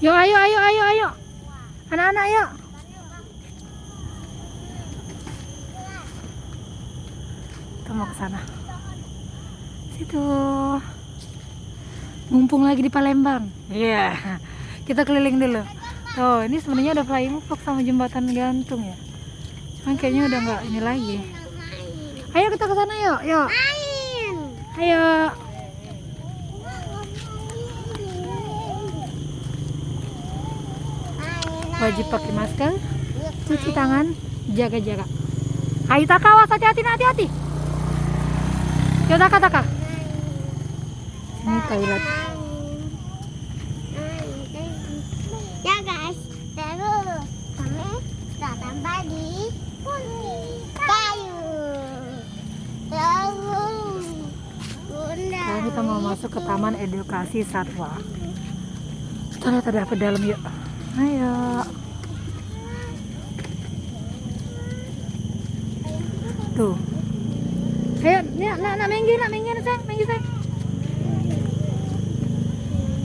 Yuk, ayo, ayo, ayo, ayo. Anak-anak, yuk. Kita mau ke sana. Situ. Mumpung lagi di Palembang. Iya. Yeah. Kita keliling dulu. Tuh, ini sebenarnya ada flying fox sama jembatan gantung ya. Cuman kayaknya udah nggak ini lagi. Ayo kita ke sana yuk, yuk. Ayo. Wajib pakai masker, cuci tangan, jaga-jaga. Ayo Taka, awas, hati-hati, hati-hati. Yuk Taka. Ini toilet. Ya guys, terus kami datang pagi kayu. Terus Sekarang kita mau masuk ke Taman Edukasi Satwa. Kita lihat ada apa dalam yuk. Ayo. Tuh. Ayo, nak minggir sayang, minggir sayang.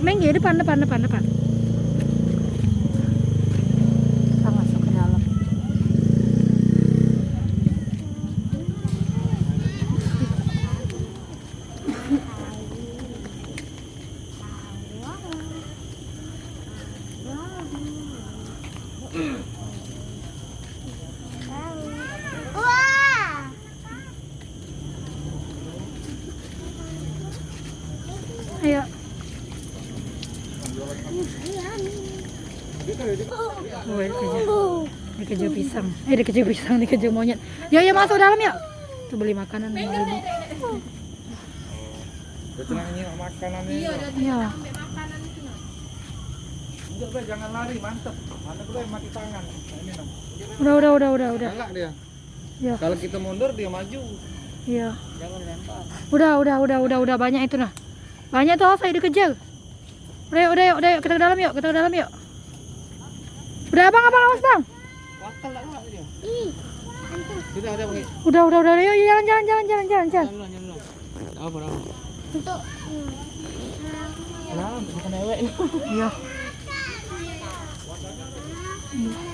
Minggir depan. Kita masuk ke dalam. wah, Ayo. Oh, dikejar pisang. Dikejar monyet. Ya masuk dalam ya. Tuh beli makanan sama ibu. Makanannya. Iya. Udah, jangan lari, mantep. Mana gue mati tangan. Ini dong. Udah. Enggak dia. Ya. Kalau kita mundur dia maju. Iya. Jangan lempar. Udah banyak itu nah. Banyak tuh saya dikejar. Udah yuk, kita ke dalam yuk. Udah abang awas bang. Wakal tak enggak dia? ih, Sudah ada pakai. Udah yuk jalan. Jalan. Apa? untuk Nah, bukan ewek ini. Iya.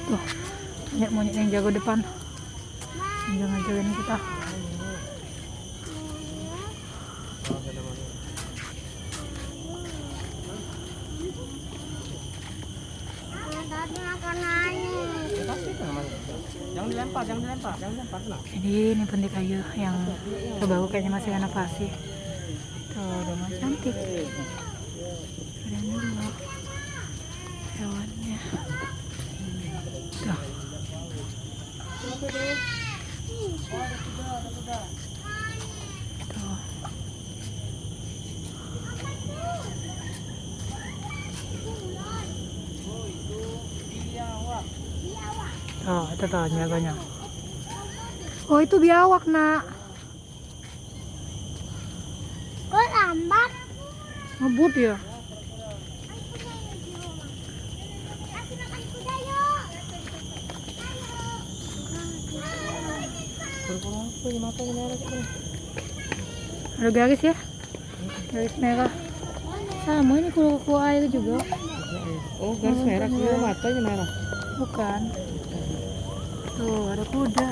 Tuh. Monyet yang jago depan. Jangan jagain kita. tadi makanannya. Jangan dilempar. Nah. Ini pundi kayu yang kerbau kayaknya masih renovasi. Tuh, udah mah cantik. Ada dulu hewannya. Tuh. Tuh. Oh, itu tuh jagonya. Oh, itu biawak, nak. Kok lambat? Ngebut ya. Kasih makan kuda yuk. Ada garis ya? Garis merah. Sama ini kuku air juga. Oh, garis merah, kira matanya merah. Bukan. Tuh, ada kuda.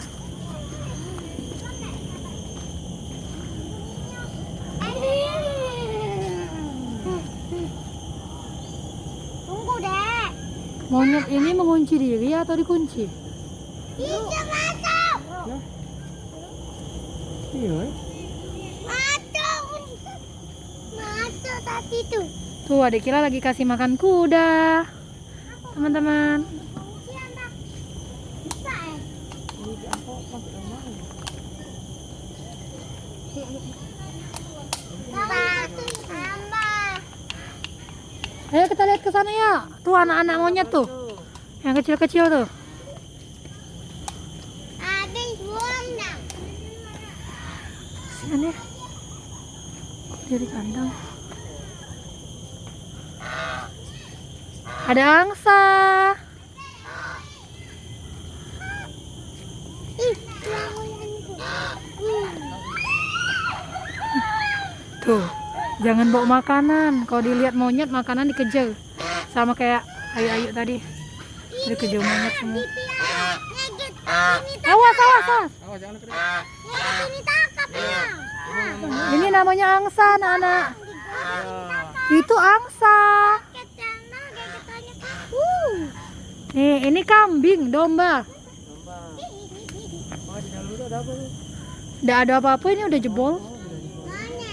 Tunggu deh. Monyet ini mengunci diri atau dikunci? Bisa masuk. Iya. Masuk tadi tuh. Tuh, adik Kila lagi kasih makan kuda. Teman-teman. Bisa Ayo kita lihat ke sana ya. Tuh anak-anak monyet tuh. Yang kecil-kecil tuh. ada yang warna. Kasihan ya. Dia di kandang. Ada angsa. Ih, Tuh, jangan bawa makanan. Kalau dilihat monyet, makanan dikejar. Sama kayak Ayu-ayu tadi. Udah kejar monyet semua. Ngegit. Ini Awas. Awas jangan kena. ngegit ini tangkap ya. Ini namanya angsa, anak-anak. Itu angsa. Kecana gegetannya. Nih, ini kambing, domba. Oh, di dalam itu ada apa tuh? Nggak ada apa-apa, ini udah jebol. Mana?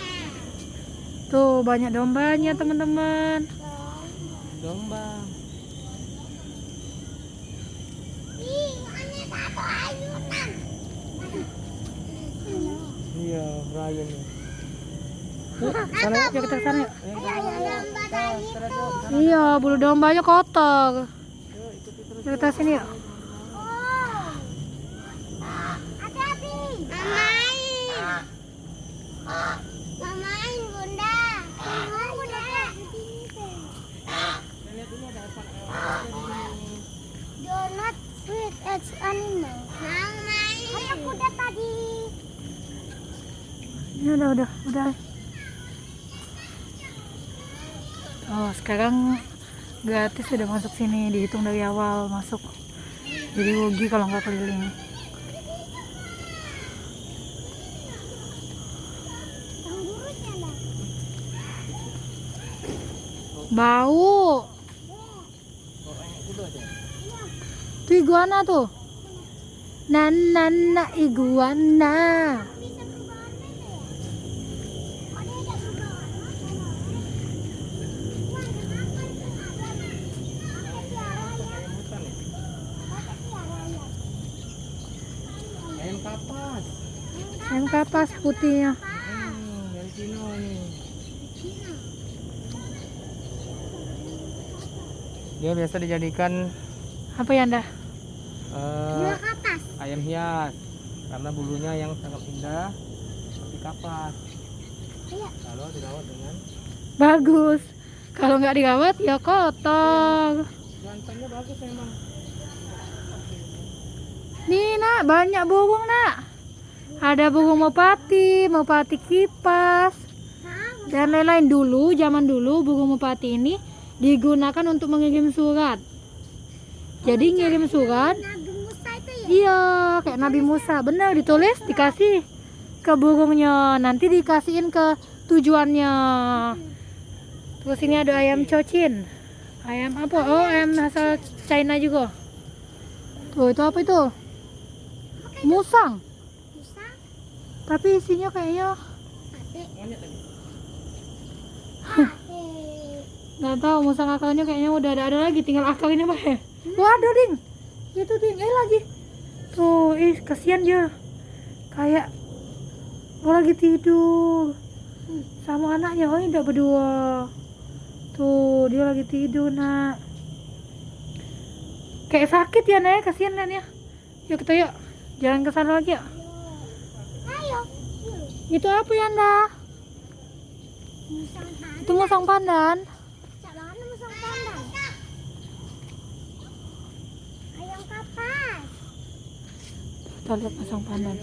Tuh, banyak dombanya, teman-teman. Domba. Ih, ini satu ayunan. Iya, Ryan nih. Sana yuk, kita ke sana yuk. Ayo domba tadi. Iya, bulu dombanya kotor. Yuk, kita sini yuk. Oh. Hati-hati. Mamain. Mamain, Bunda. Tunggu, Dek. Do not feed its animal. Mau main. Ada kuda tadi. Ya udah. Oh, sekarang gratis sudah masuk sini, dihitung dari awal masuk. Jadi rugi kalau nggak keliling. Tanggurusnya lah. Bau. Tuh iguana tuh. Nana iguana. Bisa perubahan ini ya? Oh, dia ada perubahan. Wah, kenapa itu ada, Mas? Pakai tiara ya? Pakai tiara ya? Ayam kapas. Yang kapas putihnya. Dari Cina nih. Cina. Dia biasa dijadikan Apa ya, Anda? Dua kapas. ayam hias karena bulunya yang sangat indah seperti kapas. Iya. Kalau dirawat dengan Bagus. Kalau nggak dirawat ya kotor. gantengnya bagus memang. Nih, Nak, banyak burung, Nak. Ada burung merpati kipas, dan lain-lain. Zaman dulu burung merpati ini digunakan untuk mengirim surat. Jadi ngirim surat, Nabi Musa itu ya? iya, kayak Nabi Musa. Benar, ditulis, dikasih ke burungnya. Nanti dikasihin ke tujuannya. Terus ini ada ayam cocin. Ayam apa? Oh, ayam asal China juga. Tuh, itu apa itu? Musang. Musa? Tapi isinya kayaknya Ade. Monyet lagi. Ade. nggak tahu. Musang akalnya kayaknya udah ada lagi. Tinggal akalnya apa ya? Waduh, Ding. Itu, Ding. Lagi. Tuh, kasihan dia. Kayak lagi tidur sama anaknya. Oh, ini udah berdua. Tuh, dia lagi tidur, Nak. Kayak sakit ya, Nak. Kasihan liatnya. Yuk kita yuk. Jalan ke sana lagi ya. Ayo. Itu apa ya, Anda? Musang pandan. Itu musang pandan. Jangan musang pandan. Ayam kapas. Kita lihat musang pandan.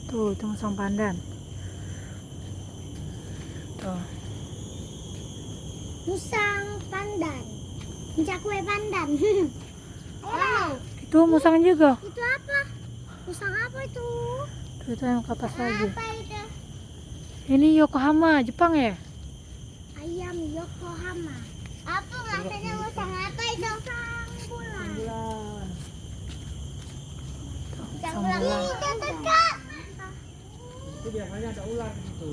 Tuh, itu musang pandan. Tuh. Musang pandan. Puncak kue pandan. Ayo. Itu musang juga. Itu apa? Musang apa itu? Tuh, itu yang kapas lagi. Apa itu? Ini Yokohama, Jepang ya? Ayam Yokohama. Apa maksudnya musang apa itu? Musang bulan. Musang bulan. Ini dekat. Itu biasanya ada ular di situ.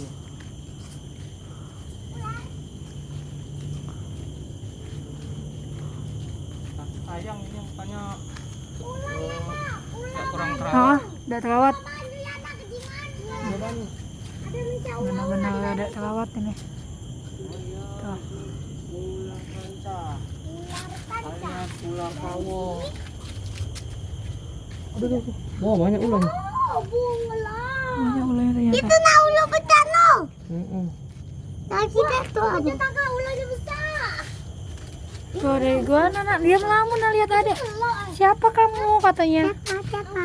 Sayang ini mukanya Ular. kurang Ah, terawat. udah terawat. Bantu ya tak gimana? Coba nih. Ada menjauh. Benar-benar ada terawat ini. Tuh. Ular panca. Ular panca. Alias ular kawo. Aduh. Wah, banyak ular. Oh, ular. Banyak ularnya ternyata. Itu nah ular besar no. Heeh. Nah kita tuh ada tangga ularnya besar. Tuh ada iguana, Nak. Dia melamun, Nak. Lihat ada. Telur. Siapa kamu katanya? Siapa?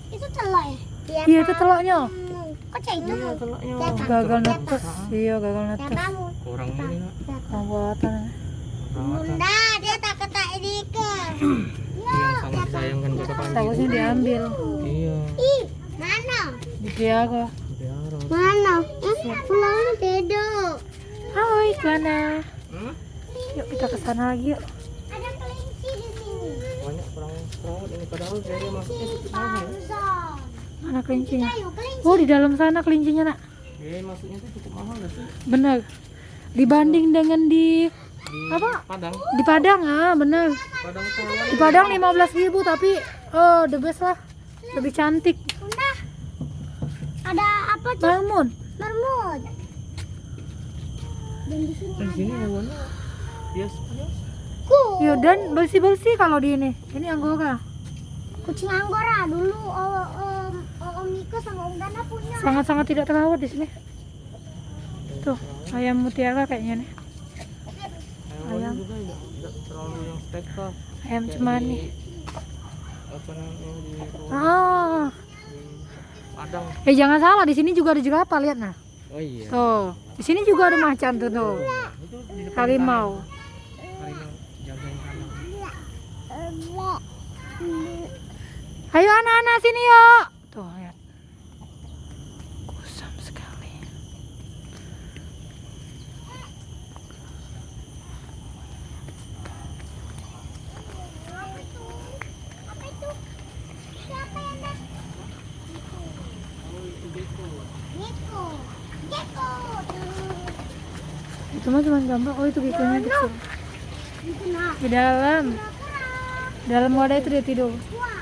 Itu telur ya? Iya, itu telurnya. Kok kayak itu? Iya, telurnya. Gagal netes. Iya, gagal netes. Kamu. Kurang ini, Nak. Pembuatan. perawatan. Bunda, dia tak kata ini ke. Yang sangat disayangkan kata Panji. Takutnya diambil. Iya. Ih, mana? Dipiara. Biar. Mana? Pulangnya beda. Hai Tuana. Hmm? Yuk kita ke sana lagi yuk. Ada kelinci di sini. Banyak perawat ini padahal dia masuknya cukup mahal. Besar. Mana kelincinya? Ayo kelinci. Oh di dalam sana kelincinya nak. Dia masuknya tuh cukup mahal gak sih? Bener. Dibanding dengan di Di Apa? Padang. di Padang bener. Padang Solo. Di Padang 15.000 tapi the best lah. Lebih cantik. Bunda. Ada apa tuh? Marmut. Marmut. Dan di sini Di sini hewannya biasa. Ya dan bersih-bersih kalau di ini. Ini anggora. kucing Anggora dulu Om Niko sama Om Dana punya. Sangat-sangat tidak terawat di sini. Tuh, ayam mutiara kayaknya nih. Hewannya juga tidak terlalu yang spektak. Ayam Kayak cemani. di- Apa namanya di Ah. Padang. Jangan salah, di sini juga ada jerapah, lihat nah. Oh iya. Tuh, di sini juga ada macan tuh. Itu di depan Harimau. Harimau jagain kandang. Ayo anak-anak sini yuk. Tuh, lihat. Kusam sekali. Apa itu? Siapa yang dah? Niko. Gecko. Itu mah cuma gambar. Oh, itu gekonya kecil. Itu nak. Di dalam. Dalam wadah itu dia tidur. Wah.